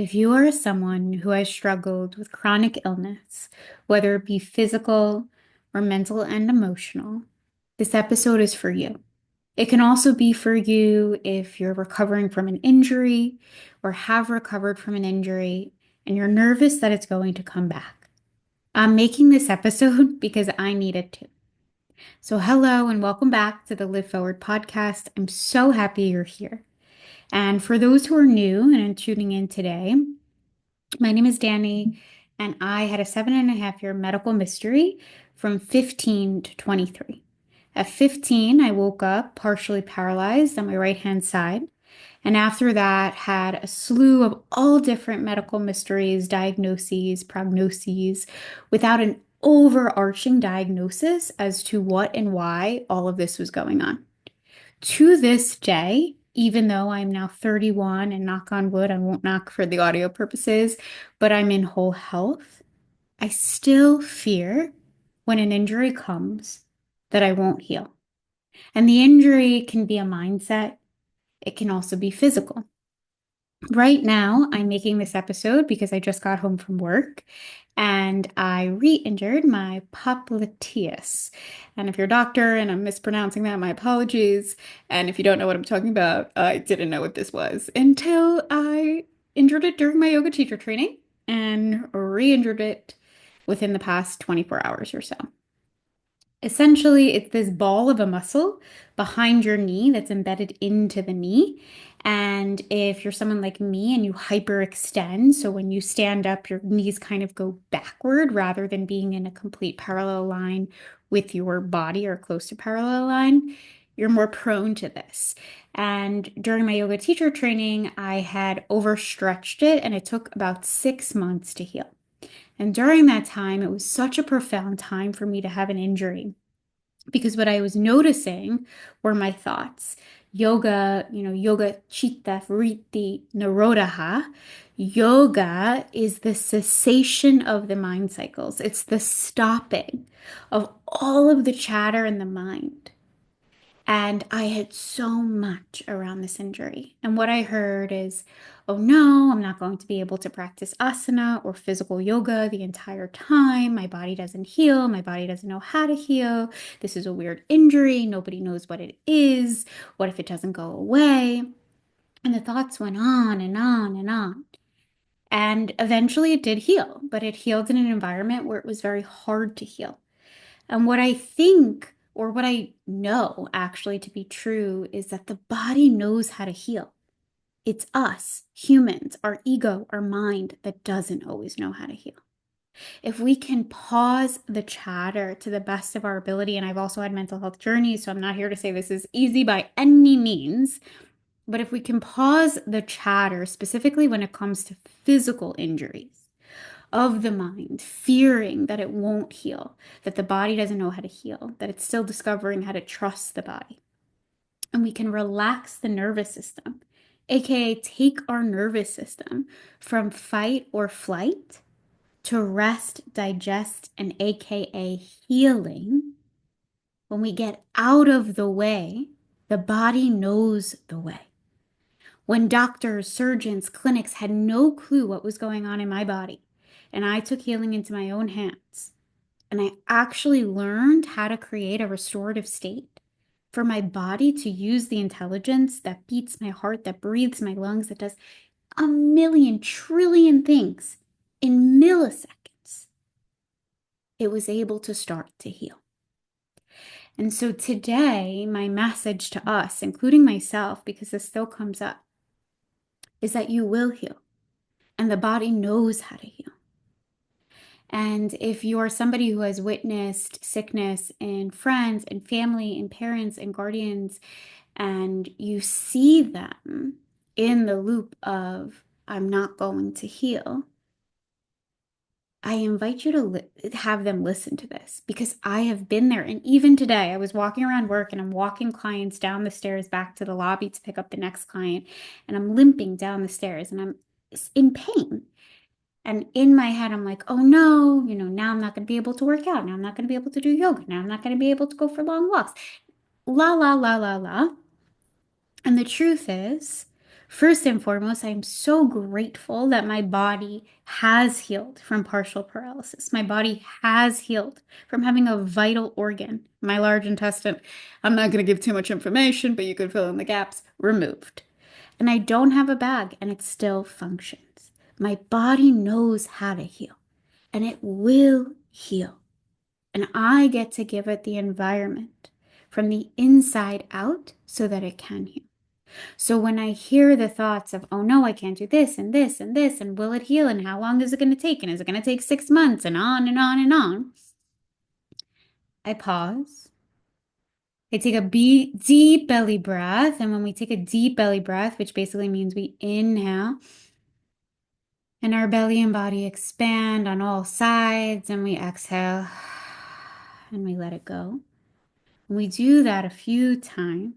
If you are someone who has struggled with chronic illness, whether it be physical or mental and emotional, this episode is for you. It can also be for you if you're recovering from an injury or have recovered from an injury and you're nervous that it's going to come back. I'm making this episode because I need it too. So, hello and welcome back to the Live Forward podcast. I'm so happy you're here. And for those who are new and tuning in today, my name is Danny, and I had a 7.5 year medical mystery from 15 to 23. At 15, I woke up partially paralyzed on my right hand side, and after that, had a slew of all different medical mysteries, diagnoses, prognoses, without an overarching diagnosis as to what and why all of this was going on. To this day, even though I'm now 31 and knock on wood, I won't knock for the audio purposes, but I'm in whole health, I still fear when an injury comes that I won't heal. And the injury can be a mindset, it can also be physical. Right now, I'm making this episode because I just got home from work and I re-injured my popliteus. And if you're a doctor and I'm mispronouncing that, my apologies. And if you don't know what I'm talking about, I didn't know what this was until I injured it during my yoga teacher training and re-injured it within the past 24 hours or so. Essentially, it's this ball of a muscle behind your knee that's embedded into the knee. And if you're someone like me and you hyperextend, so when you stand up, your knees kind of go backward rather than being in a complete parallel line with your body or close to parallel line, you're more prone to this. And during my yoga teacher training, I had overstretched it and it took about 6 months to heal. And during that time, it was such a profound time for me to have an injury because what I was noticing were my thoughts. Yoga, yoga chitta vritti nirodha. Yoga is the cessation of the mind cycles. It's the stopping of all of the chatter in the mind. And I had so much around this injury. And what I heard is, oh no, I'm not going to be able to practice asana or physical yoga the entire time. My body doesn't heal. My body doesn't know how to heal. This is a weird injury. Nobody knows what it is. What if it doesn't go away? And the thoughts went on and on and on. And eventually it did heal, but it healed in an environment where it was very hard to heal. And what I think, or what I know actually to be true, is that the body knows how to heal. It's us, humans, our ego, our mind that doesn't always know how to heal. If we can pause the chatter to the best of our ability, and I've also had mental health journeys, so I'm not here to say this is easy by any means, but if we can pause the chatter, specifically when it comes to physical injuries, of the mind, fearing that it won't heal, that the body doesn't know how to heal, that it's still discovering how to trust the body. And we can relax the nervous system, aka take our nervous system from fight or flight to rest, digest, and aka healing. When we get out of the way, the body knows the way. When doctors, surgeons, clinics had no clue what was going on in my body, and I took healing into my own hands, and I actually learned how to create a restorative state for my body to use the intelligence that beats my heart, that breathes my lungs, that does a million trillion things in milliseconds. It was able to start to heal. And so today, my message to us, including myself, because this still comes up, is that you will heal and the body knows how to heal. And if you are somebody who has witnessed sickness in friends and family and parents and guardians, and you see them in the loop of, I'm not going to heal, I invite you to have them listen to this because I have been there. And even today, I was walking around work and I'm walking clients down the stairs back to the lobby to pick up the next client. And I'm limping down the stairs and I'm in pain. And in my head, I'm like, oh no, now I'm not going to be able to work out. Now I'm not going to be able to do yoga. Now I'm not going to be able to go for long walks. La, la, la, la, la. And the truth is, First and foremost, I'm so grateful that my body has healed from partial paralysis. My body has healed from having a vital organ, my large intestine. I'm not going to give too much information, but you can fill in the gaps, removed. And I don't have a bag, and it still functions. My body knows how to heal, and it will heal. And I get to give it the environment from the inside out so that it can heal. So when I hear the thoughts of, oh no, I can't do this and this and this, and will it heal? And how long is it going to take? And is it going to take 6 months? And on and on and on. I pause. I take a deep belly breath. And when we take a deep belly breath, which basically means we inhale, and our belly and body expand on all sides, and we exhale and we let it go. When we do that a few times,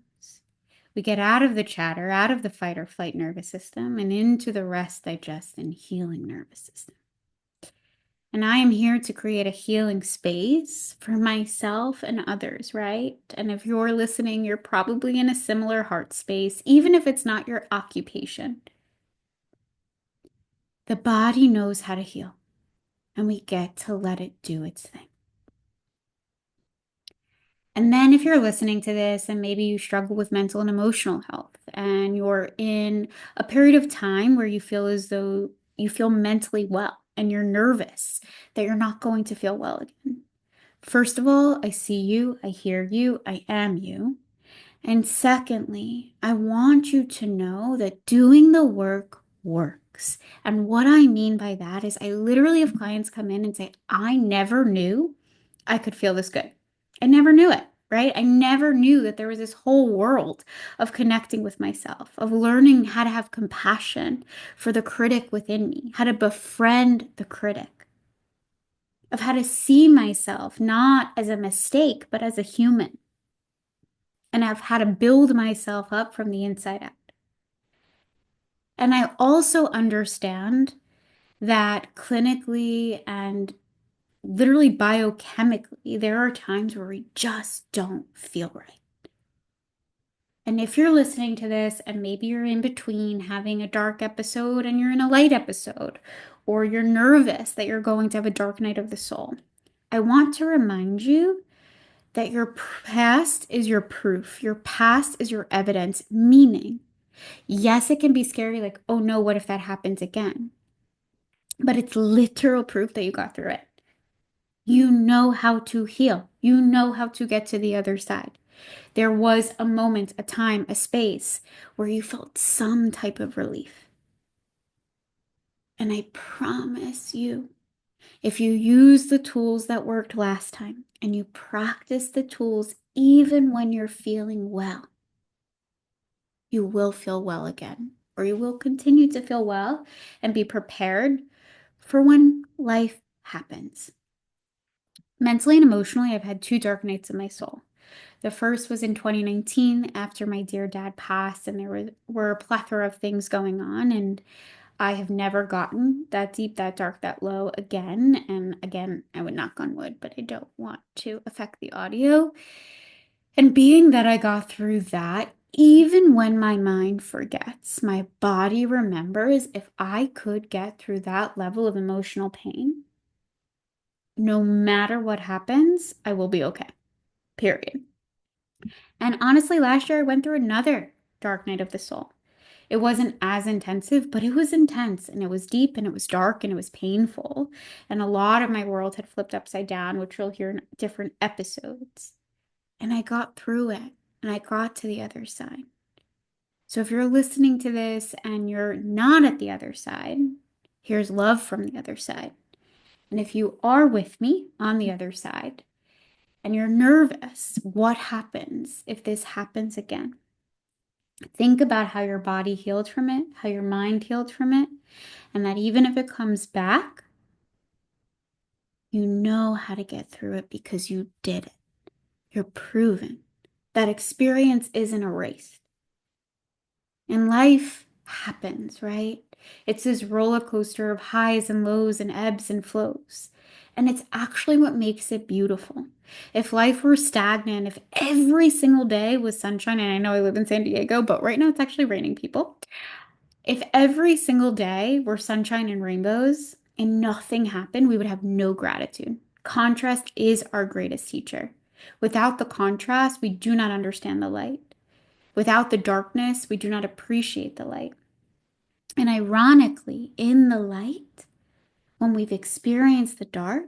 we get out of the chatter, out of the fight or flight nervous system, and into the rest, digest, and healing nervous system. And I am here to create a healing space for myself and others, right? And if you're listening, you're probably in a similar heart space, even if it's not your occupation. The body knows how to heal, and we get to let it do its thing. And then if you're listening to this and maybe you struggle with mental and emotional health and you're in a period of time where you feel as though you feel mentally well and you're nervous that you're not going to feel well again. First of all, I see you, I hear you, I am you. And secondly, I want you to know that doing the work works. And what I mean by that is I literally have clients come in and say, I never knew I could feel this good. I never knew it, right? I never knew that there was this whole world of connecting with myself, of learning how to have compassion for the critic within me, how to befriend the critic, of how to see myself not as a mistake, but as a human, and of how to build myself up from the inside out. And I also understand that clinically and literally biochemically, there are times where we just don't feel right. And if you're listening to this and maybe you're in between having a dark episode and you're in a light episode, or you're nervous that you're going to have a dark night of the soul, I want to remind you that your past is your proof. Your past is your evidence, meaning, yes, it can be scary, like, oh no, what if that happens again? But it's literal proof that you got through it. You know how to heal. You know how to get to the other side. There was a moment, a time, a space where you felt some type of relief. And I promise you, if you use the tools that worked last time and you practice the tools even when you're feeling well, you will feel well again, or you will continue to feel well and be prepared for when life happens. Mentally and emotionally, I've had two dark nights of my soul. The first was in 2019 after my dear dad passed, and there were a plethora of things going on. And I have never gotten that deep, that dark, that low again. And again, I would knock on wood, but I don't want to affect the audio. And being that I got through that, even when my mind forgets, my body remembers. If I could get through that level of emotional pain, no matter what happens, I will be okay. Period. And honestly, last year I went through another dark night of the soul. It wasn't as intensive, but it was intense and it was deep and it was dark and it was painful. And a lot of my world had flipped upside down, which you'll hear in different episodes. And I got through it and I got to the other side. So if you're listening to this and you're not at the other side, here's love from the other side. And if you are with me on the other side and you're nervous, what happens if this happens again? Think about how your body healed from it, how your mind healed from it, and that even if it comes back, you know how to get through it because you did it. You're proven. That experience isn't erased. And life happens, right? It's this roller coaster of highs and lows and ebbs and flows. And it's actually what makes it beautiful. If life were stagnant, if every single day was sunshine, and I know I live in San Diego, but right now it's actually raining, people. If every single day were sunshine and rainbows and nothing happened, we would have no gratitude. Contrast is our greatest teacher. Without the contrast, we do not understand the light. Without the darkness, we do not appreciate the light. And ironically, in the light, when we've experienced the dark,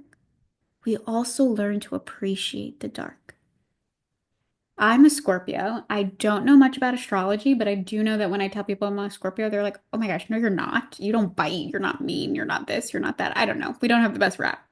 we also learn to appreciate the dark. I'm a Scorpio. I don't know much about astrology, but I do know that when I tell people I'm a Scorpio, they're like, oh my gosh, no, you're not. You don't bite. You're not mean. You're not this. You're not that. I don't know. We don't have the best rap.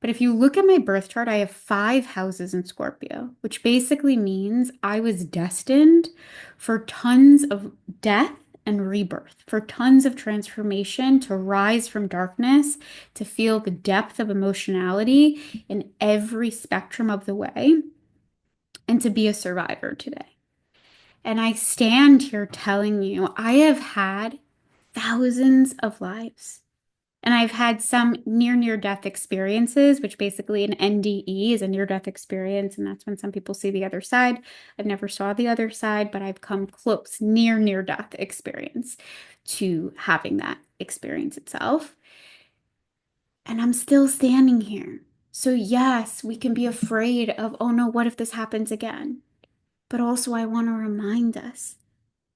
But if you look at my birth chart, I have 5 houses in Scorpio, which basically means I was destined for tons of death and rebirth, for tons of transformation, to rise from darkness, to feel the depth of emotionality in every spectrum of the way, and to be a survivor today. And I stand here telling you, I have had thousands of lives. And I've had some near death experiences, which basically an NDE is a near death experience. And that's when some people see the other side. I've never saw the other side, but I've come close, near death experience to having that experience itself. And I'm still standing here. So yes, we can be afraid of, oh no, what if this happens again? But also I want to remind us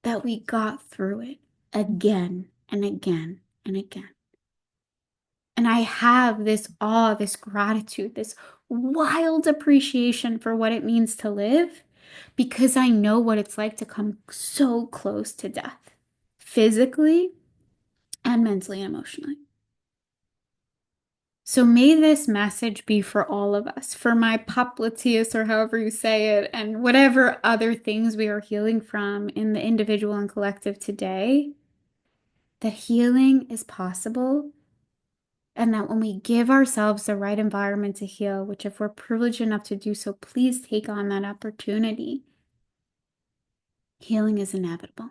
that we got through it again and again and again. And I have this awe, this gratitude, this wild appreciation for what it means to live because I know what it's like to come so close to death, physically and mentally and emotionally. So may this message be for all of us, for my popliteus or however you say it, and whatever other things we are healing from in the individual and collective today, that healing is possible. And that when we give ourselves the right environment to heal, which if we're privileged enough to do so, please take on that opportunity. Healing is inevitable.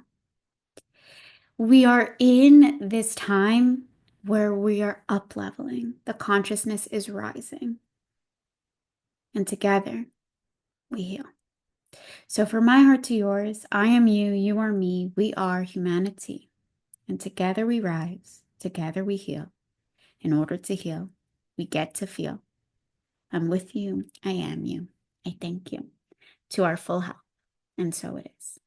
We are in this time where we are up leveling. The consciousness is rising. And together we heal. So from my heart to yours, I am you, you are me, we are humanity. And together we rise, together we heal. In order to heal, we get to feel. I'm with you. I am you. I thank you to our full health. And so it is.